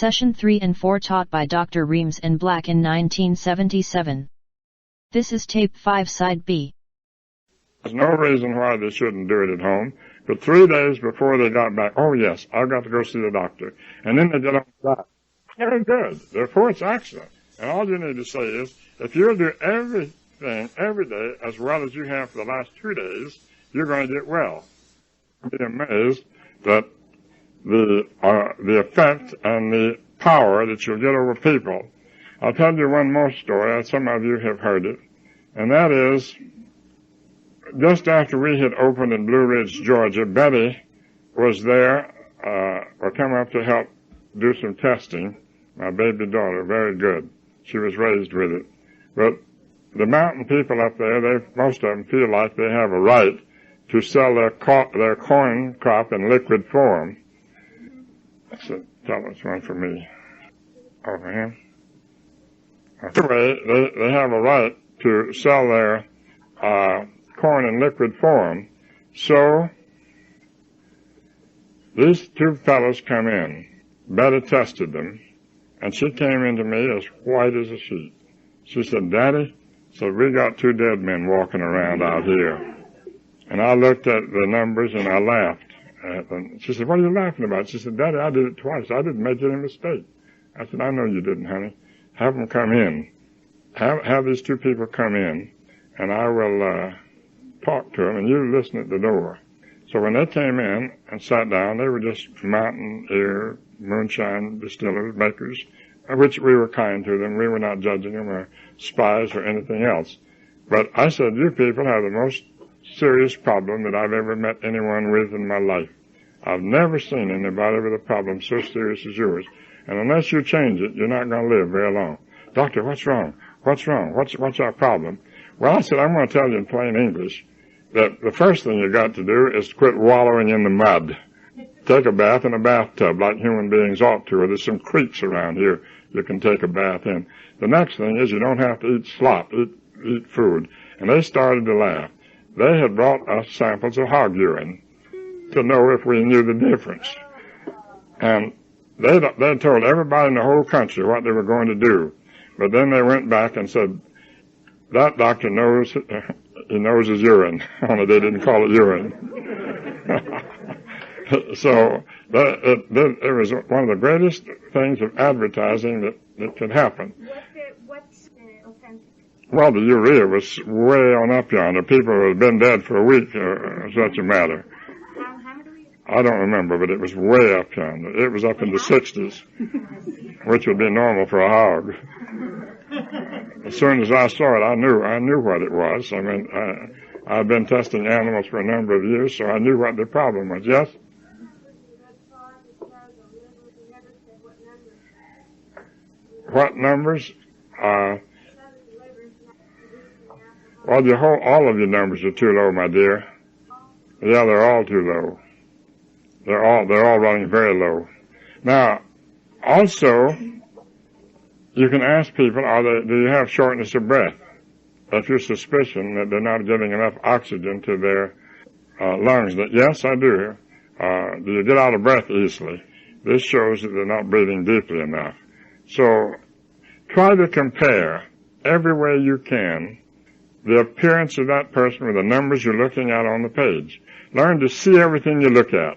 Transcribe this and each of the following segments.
Session 3 and 4 taught by Dr. Reams in Black in 1977. This is Tape 5 Side B. There's no reason why they shouldn't do it at home. But 3 days before they got back, oh yes, I've got to go see the doctor. And then they get on that. Very good. Therefore it's excellent. And all you need to say is, if you'll do everything every day as well as you have for the last 2 days, you're going to get well. You'll be amazed that the effect and the power that you'll get over people. I'll tell you one more story. Some of you have heard it. And that is, just after we had opened in Blue Ridge, Georgia, Betty was there, or come up to help do some testing. My baby daughter, very good. She was raised with it. But the mountain people up there, most of them feel like they have a right to sell their corn crop in liquid form. So, tell us one for me. Over here. Anyway, they have a right to sell their corn in liquid form. So, these two fellows come in. Betty tested them, and she came into me as white as a sheet. She said, Daddy, so we got 2 dead men walking around out here. And I looked at the numbers and I laughed. And she said, what are you laughing about? She said, Daddy, I did it twice. I didn't make any mistake. I said, I know you didn't, honey. Have them come in. Have these 2 people come in, and I will talk to them, and you listen at the door. So when they came in and sat down, they were just mountain air, moonshine distillers, makers, which we were kind to them. We were not judging them or spies or anything else. But I said, you people have the most serious problem that I've ever met anyone with in my life. I've never seen anybody with a problem so serious as yours. And unless you change it, you're not going to live very long. Doctor, what's wrong? What's wrong? What's our problem? Well, I said, I'm going to tell you in plain English that the first thing you got to do is to quit wallowing in the mud. Take a bath in a bathtub like human beings ought to, or there's some creeks around here you can take a bath in. The next thing is you don't have to eat slop, eat food. And they started to laugh. They had brought us samples of hog urine to know if we knew the difference. And they told everybody in the whole country what they were going to do. But then they went back and said, that doctor knows, he knows his urine. Only they didn't call it urine. So it was one of the greatest things of advertising that could happen. What's authentic? Well, the urea was way on up yonder. People who had been dead for a week or such a matter. How many? I don't remember, but it was way up yonder. It was up in the 60s, which would be normal for a hog. As soon as I saw it, I knew what it was. I mean, I'd been testing animals for a number of years, so I knew what the problem was. Yes? What numbers? Well, all of your numbers are too low, my dear. Yeah, they're all too low. They're all running very low. Now, also, you can ask people, do you have shortness of breath? If you're suspicion that they're not getting enough oxygen to their lungs, that yes, I do. Do you get out of breath easily? This shows that they're not breathing deeply enough. So try to compare every way you can the appearance of that person with the numbers you're looking at on the page. Learn to see everything you look at.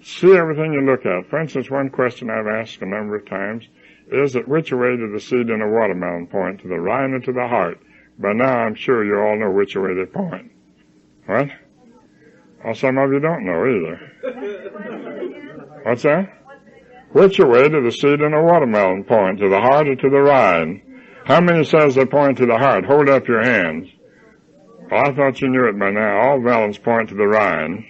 See everything you look at. For instance, one question I've asked a number of times is that which way do the seed in a watermelon point, to the rind or to the heart? By now I'm sure you all know which way they point. What? Well, some of you don't know either. What's that? Which way do the seed in a watermelon point, to the heart or to the rind? How many says they point to the heart? Hold up your hands. Well, I thought you knew it by now. All melons point to the rind.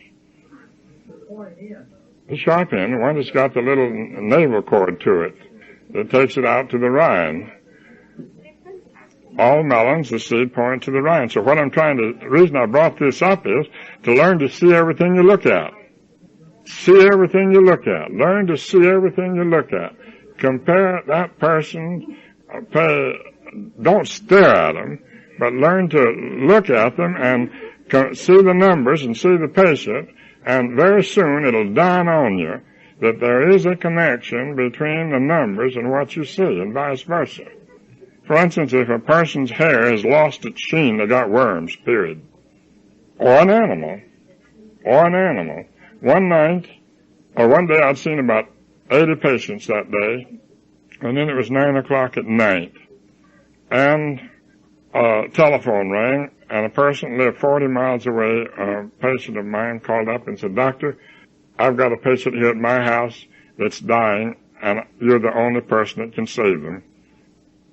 The sharp end, the one that's got the little navel cord to it, that takes it out to the rind. All melons, the seed point to the rind. So what the reason I brought this up is to learn to see everything you look at. See everything you look at. Learn to see everything you look at. Compare that person, don't stare at them, but learn to look at them and see the numbers and see the patient, and very soon it'll dawn on you that there is a connection between the numbers and what you see, and vice versa. For instance, if a person's hair has lost its sheen, they got worms, period. Or an animal. One day I'd seen about 80 patients that day, and then it was 9 o'clock at night. And a telephone rang, and a person lived 40 miles away, a patient of mine called up and said, "Doctor, I've got a patient here at my house that's dying, and you're the only person that can save them."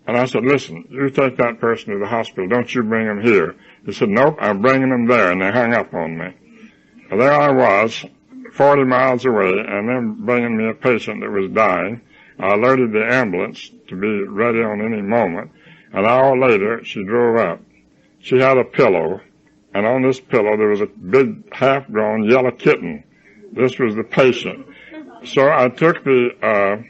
And I said, "Listen, you take that person to the hospital. Don't you bring him here." He said, "Nope, I'm bringing him there," and they hung up on me. Well, there I was, 40 miles away, and them bringing me a patient that was dying. I alerted the ambulance to be ready on any moment. An hour later, she drove up. She had a pillow, and on this pillow there was a big half-grown yellow kitten. This was the patient. So I took the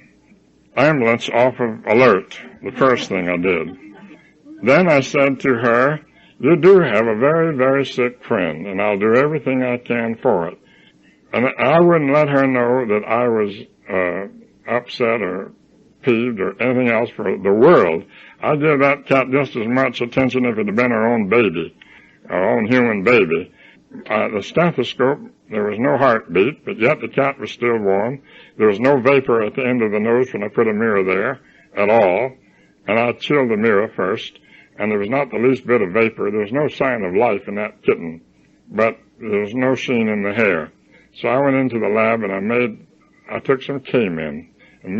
ambulance off of alert, the first thing I did. Then I said to her, "You do have a very, very sick friend, and I'll do everything I can for it." And I wouldn't let her know that I was upset or peeved or anything else for the world. I'd give that cat just as much attention if it had been her own baby, her own human baby. The stethoscope, there was no heartbeat, but yet the cat was still warm. There was no vapor at the end of the nose when I put a mirror there at all. And I chilled the mirror first, and there was not the least bit of vapor. There was no sign of life in that kitten, but there was no sheen in the hair. So I went into the lab and I took some Cayman and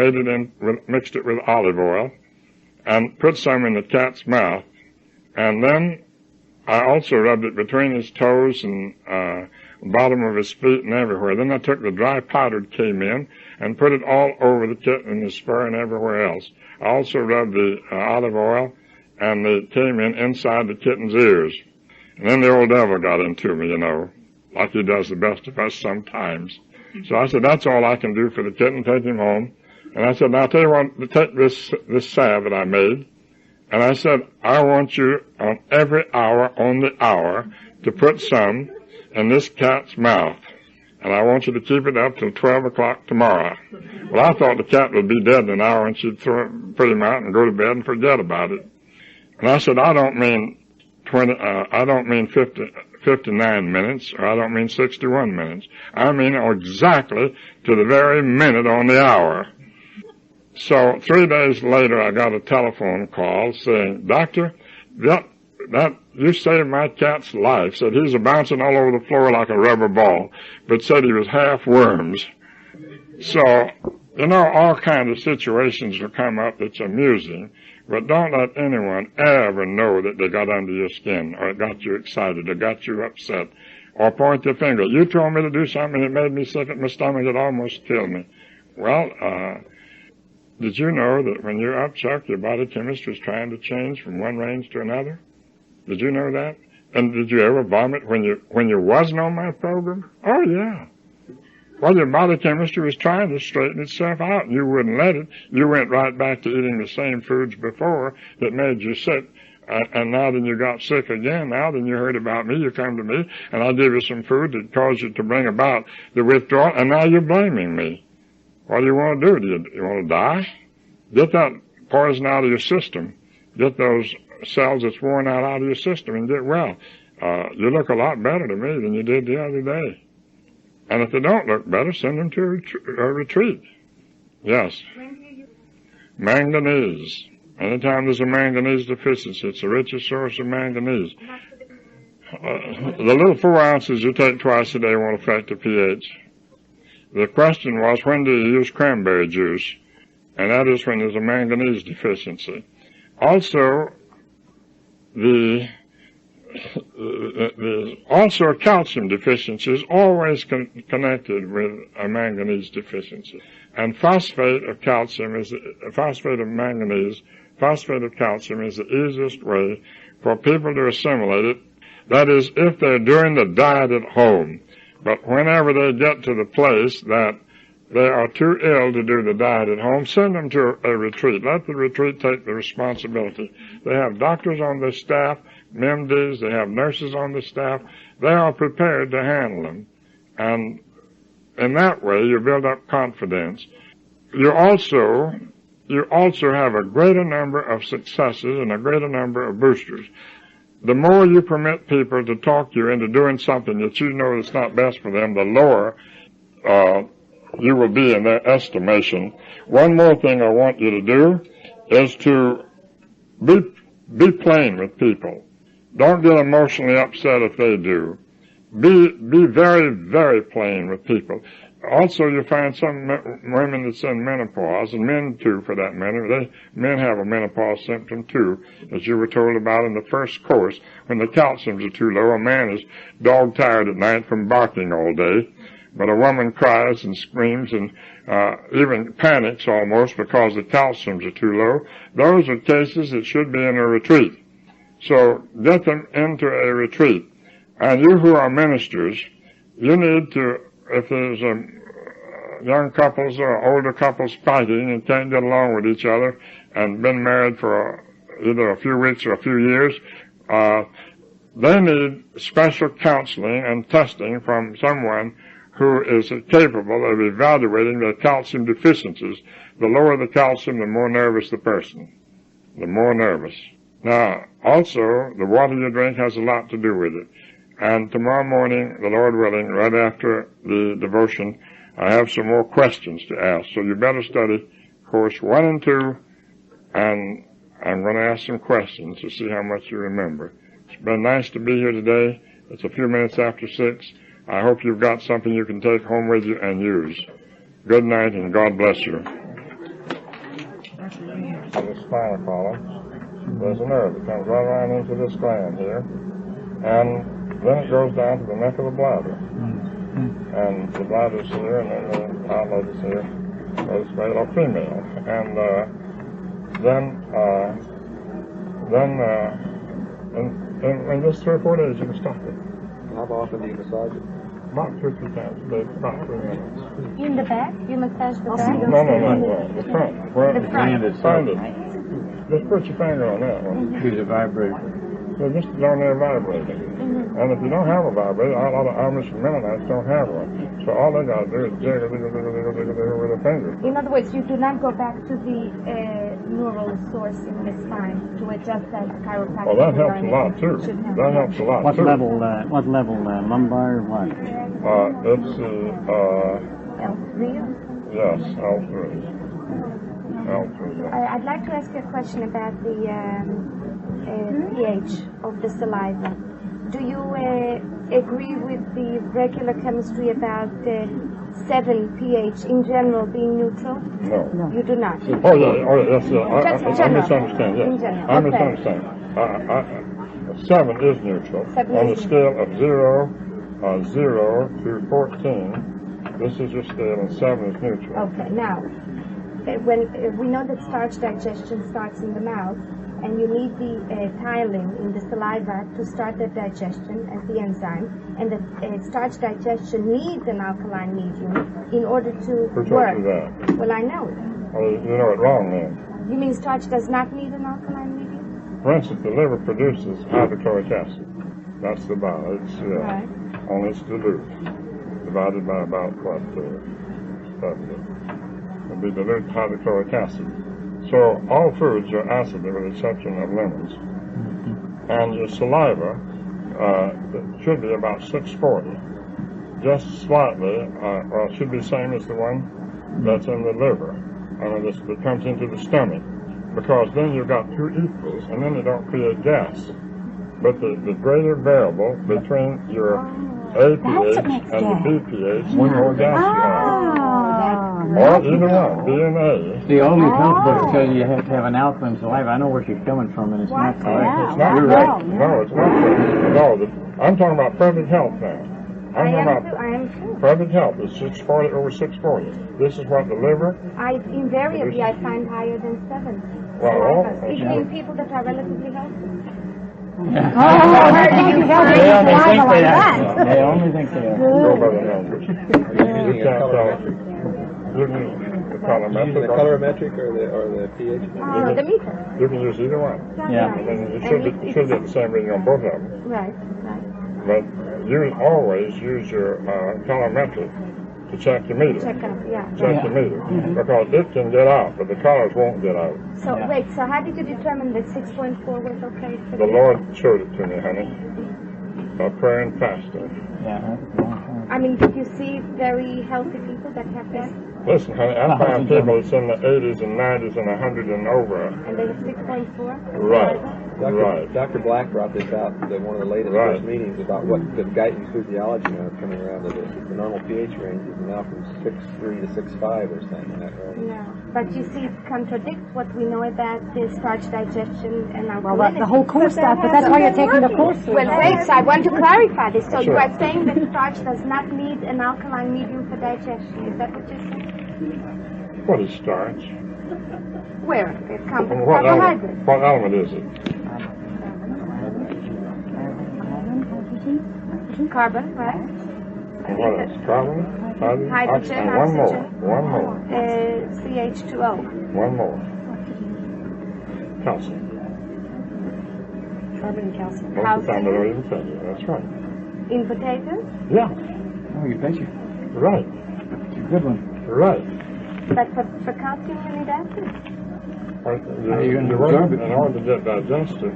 mixed it with olive oil and put some in the cat's mouth. And then I also rubbed it between his toes and bottom of his feet and everywhere. Then I took the dry powdered Cayman and put it all over the kitten and his fur and everywhere else. I also rubbed the olive oil and the Cayman inside the kitten's ears. And then the old devil got into me, like he does the best of us sometimes. So I said, "That's all I can do for the kitten. Take him home." And I said, "Now I'll tell you what, take this salve that I made." And I said, "I want you on every hour on the hour to put some in this cat's mouth. And I want you to keep it up till 12 o'clock tomorrow." Well, I thought the cat would be dead in an hour and she'd put him out and go to bed and forget about it. And I said, I don't mean 59 minutes, or I don't mean 61 minutes. I mean exactly to the very minute on the hour. So 3 days later, I got a telephone call saying, "Doctor, that you saved my cat's life." Said he's bouncing all over the floor like a rubber ball, but said he was half worms. So, all kinds of situations will come up that's amusing, but don't let anyone ever know that they got under your skin, or it got you excited, or got you upset, or point their finger. "You told me to do something, it made me sick at my stomach, it almost killed me." Well, did you know that when you're upchuck, your body chemistry is trying to change from one range to another? Did you know that? And did you ever vomit when you wasn't on my program? Oh, yeah. Well, your body chemistry was trying to straighten itself out, and you wouldn't let it. You went right back to eating the same foods before that made you sick. And now then you got sick again. Now then you heard about me. You come to me, and I give you some food that caused you to bring about the withdrawal, and now you're blaming me. What do you want to do? Do you want to die? Get that poison out of your system. Get those cells that's worn out of your system and get well. You look a lot better to me than you did the other day. And if they don't look better, send them to a retreat. Yes. Manganese. Anytime there's a manganese deficiency, it's the richest source of manganese. The little 4 ounces you take twice a day won't affect the pH. The question was, when do you use cranberry juice? And that is when there's a manganese deficiency. Also, also calcium deficiency is always connected with a manganese deficiency. And phosphate of calcium phosphate of calcium is the easiest way for people to assimilate it. That is, if they're doing the diet at home. But whenever they get to the place that they are too ill to do the diet at home, send them to a retreat. Let the retreat take the responsibility. They have doctors on their staff, MDs, they have nurses on the staff. They are prepared to handle them. And in that way, you build up confidence. You also have a greater number of successes and a greater number of boosters. The more you permit people to talk you into doing something that you know is not best for them, the lower you will be in their estimation. One more thing I want you to do is to be plain with people. Don't get emotionally upset if they do. Be very, very plain with people. Also, you find some women that's in menopause, and men too, for that matter. Men have a menopause symptom too, as you were told about in the first course. When the calciums are too low, a man is dog-tired at night from barking all day. But a woman cries and screams and even panics almost because the calciums are too low. Those are cases that should be in a retreat. So get them into a retreat. And you who are ministers, you need to, if there's young couples or older couples fighting and can't get along with each other and been married for either a few weeks or a few years, they need special counseling and testing from someone who is capable of evaluating their calcium deficiencies. The lower the calcium, the more nervous the person. The more nervous. Now, also, the water you drink has a lot to do with it. And tomorrow morning, the Lord willing, right after the devotion, I have some more questions to ask. So you better study course 1 and 2, and I'm going to ask some questions to see how much you remember. It's been nice to be here today. It's a few minutes after 6. I hope you've got something you can take home with you and use. Good night, and God bless you. This spinal column, there's a nerve that comes right around into this gland here, and then it goes down to the neck of the bladder. And the bladder's here, and then the outlet is here. It's male or female. And in just 3 or 4 days, you can stop it. How often do you massage it? About 2 or 3 times a day, about 3 minutes. In the back? You massage the back? No, the front. Where The front. Find it. Just put your finger on that one. Use a vibrator. So just down there vibrating. And if you don't have a vibrator, a lot of Amish Mennonites don't have one. So all they got to do is jiggle with a finger. In other words, you do not go back to the neural source in the spine to adjust that chiropractic. Well, that helps a lot too. That helps a lot What too. level? Lumbar or what? It's L3? yes, L3. L3. Yeah. I'd like to ask you a question about the pH of the saliva. Do you agree with the regular chemistry about 7 pH in general being neutral? No. You do not? Oh, yes. I general. misunderstand. Yes. In general. I Okay. misunderstand. 7 is neutral. 7 on is the scale of 0 to 14. This is your scale, and 7 is neutral. Okay, now, when we know that starch digestion starts in the mouth, and you need the ptyalin in the saliva to start that digestion as the enzyme, and the starch digestion needs an alkaline medium in order to Who work. taught you that? Well, I know it. Well, you know it wrong then. You mean starch does not need an alkaline medium? For instance, the liver produces hydrochloric acid. That's the bile. It's Right. only it's dilute, divided by about what? 70. It'll be dilute hydrochloric acid. So all foods are acid with the exception of lemons. And your saliva should be about 640. Just slightly, or it should be the same as the one that's in the liver. I mean, that comes into the stomach. Because then you've got 2 equals, and then you don't create gas. But the greater variable between your A pH and the B pH, the more gas you have. Or either one, B and A. The only health book says you have to have an alkaline saliva. I know where she's coming from, and it's not correct. It's not correct. No, it's not correct. No, I'm talking about perfect health now. I am too. Perfect health is 640 over 640. This is what the liver. Invariably, I find higher than 7. Well, Even in people that are relatively healthy. They only think they are. Go by the numbers. You can't tell. You can use the colorimetric. The colorimetric or the pH? The meter. You can use either one. Yeah. And then you should get the same reading on both of them. Right. But you always use your colorimetric to check the meter. Check out, yeah. Check the meter. Because it can get out, but the colors won't get out. So wait, so how did you determine that 6.4 was okay for The you? Lord showed it to me, honey. By prayer and fasting. Yeah, that's a long time. I mean, did you see very healthy people that have that? Listen, honey, I find people that's in the 80s and 90s and 100 and over. And they have 6.4? Right. Right. Dr. Black brought this out at one of the latest Right. first meetings about what the Guyton's physiology now is coming around to this. The normal pH range is now from 6.3 to 6.5 or something like that, right? No. But you see, it contradicts what we know about the starch digestion and alkalinity. Well, the whole course stuff, but that's why you're taking the course. Well, wait, so I want to clarify this. So Sure. you are saying that starch does not need an alkaline medium for digestion. Is that what you're saying? What is starch? Where? It comes from What carbohydrates. element, what element is it? Carbon, right? And what else? Carbon? Hydrogen, And one more. oxygen. One more. CH2O. One more. Calcium. Carbon and calcium. Most of the time they don't even tell you. That's right. In potatoes? Yeah. Oh, you betcha. Right. It's a good one. Right. But for calcium you need acid. In order to get digestive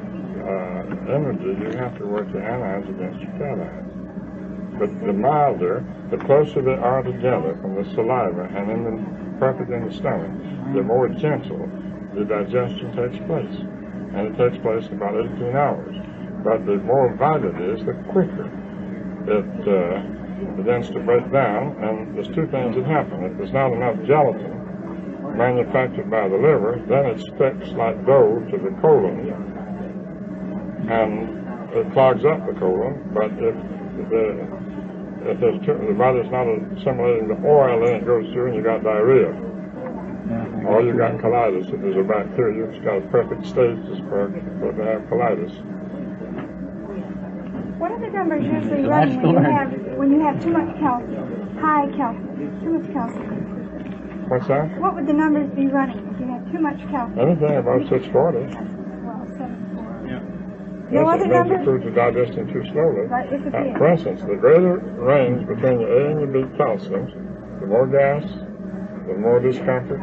energy, you have to work the anions against your cations. But the milder, the closer they are together from the saliva and in the perfect in the stomach, the more gentle the digestion takes place. And it takes place in about 18 hours. But the more violent it is, the quicker it begins to break down. And there's two things that happen. If there's not enough gelatin manufactured by the liver, then it sticks like dough to the colon, and it clogs up the colon. But if the body's not assimilating the oil, then it goes through and you got diarrhea. Or you got colitis. If there's a bacteria, it's got a perfect stages for to have colitis. What are the numbers usually running when you have too much calcium, high calcium, too much calcium? What's that? What would the numbers be running if you had too much calcium? Anything above 640. Well, 7.4. Yes, No other it means the numbers? foods are digesting too slowly. Right, if it is. For instance, the greater range between the A and the B calciums, the more gas, the more discomfort,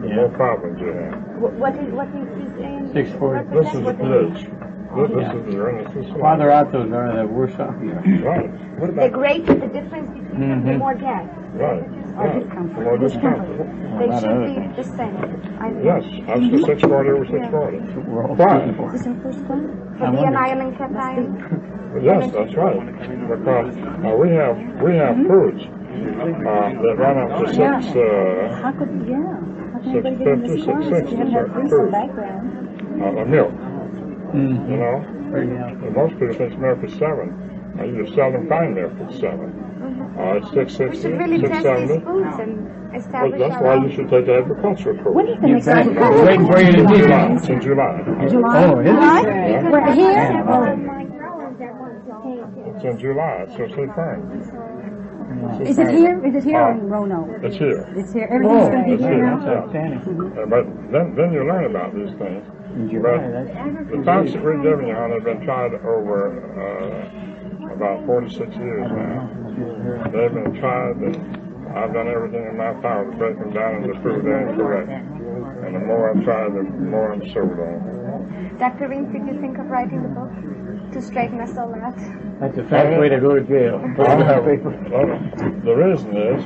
the more problems you have. What is he saying? 640. This is the pH. This is the urine. This is the Farther out those are, the worse off you are. Right. What The about greater the difference between them, the more gas. Right. Right. The more discomfort. They should be the same. Yes, up to 640 over 640. We're all Why? shooting for. Is this our first one? For the anion and cation. Yes, that's right. Because we have foods that run up to How could, How can anybody get in this 650, class if you haven't had 660 some background? milk. Mm-hmm. You know, Very healthy. and most people think milk is 7. You seldom find milk at 7. It's We 660, should really test these 670. foods and Well, establish that's our why own. you should take the agricultural course. When is the next Exactly. one? Waiting for you to do that. It's in July. July? Oh, is it? Yeah. We're here? It's in July. It's so fun. Is it here? Is it here in Roanoke? It's here. It's here. Everything's going to be It's here here. now? That's outstanding. But then you learn about these things. In But July, that's the facts that we're giving you on have been tried over about 46 years now. They've been tried, and I've done everything in my power to break them down and to prove they're incorrect. And the more I've tried, the more I'm sold on. Dr. Reams, did you think of writing the book to straighten us all out? That's a fast way to go to jail. The reason is,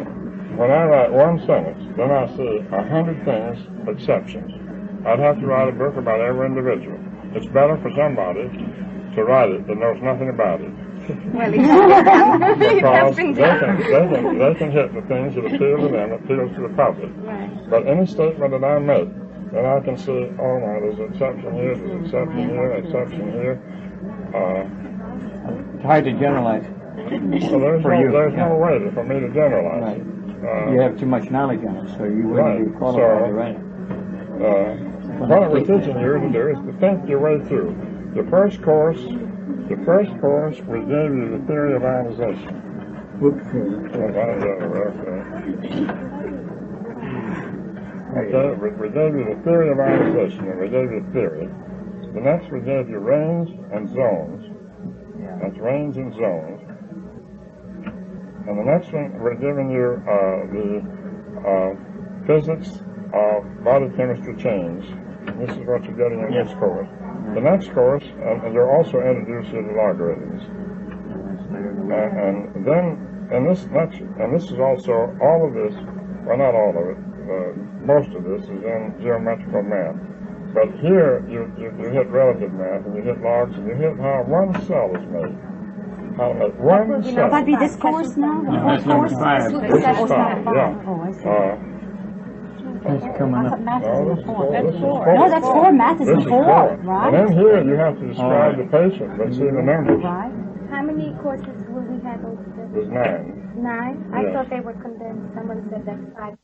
when I write one sentence, then I see 100 things, exceptions. I'd have to write a book about every individual. It's better for somebody to write it that knows nothing about it. Well, it has Because been they done. can hit the things that appeal to them, appeal to the public. Right. But any statement that I make, then I can see, oh no, there's an exception here, there's an exception here, an exception here. It's hard to generalize. So there's Yeah. no way for me to generalize. Right. You have too much knowledge on it, so you Right. wouldn't be qualified So- to write it. What we're teaching you to do is to think your way through. The first course, we gave you the theory of ionization. Whoops. Okay, we gave you the theory of ionization, and we gave you theory. The next we gave you range and zones. That's range and zones. And the next one, we're giving you the physics of body chemistry change. This is what you're getting in this course. The next course, and you're also introduced to the logarithms. And then, and this is also, all of this, well, not all of it, most of this is in geometrical math. But here, you hit relative math, and you hit logs, and you hit how one cell is made. How to make one cell. Would that be this course now? The That's number 5. This is 5, yeah. Oh, I see. That's coming up. Math is No, number this is 4. 4. This is 4. No, that's 4. Math is This is 4. 4. Right. And then here, you have to describe the patient, but see the numbers. Right. How many courses will we have altogether? There's 9. 9? I Yes. thought they were condensed. Someone said that's 5.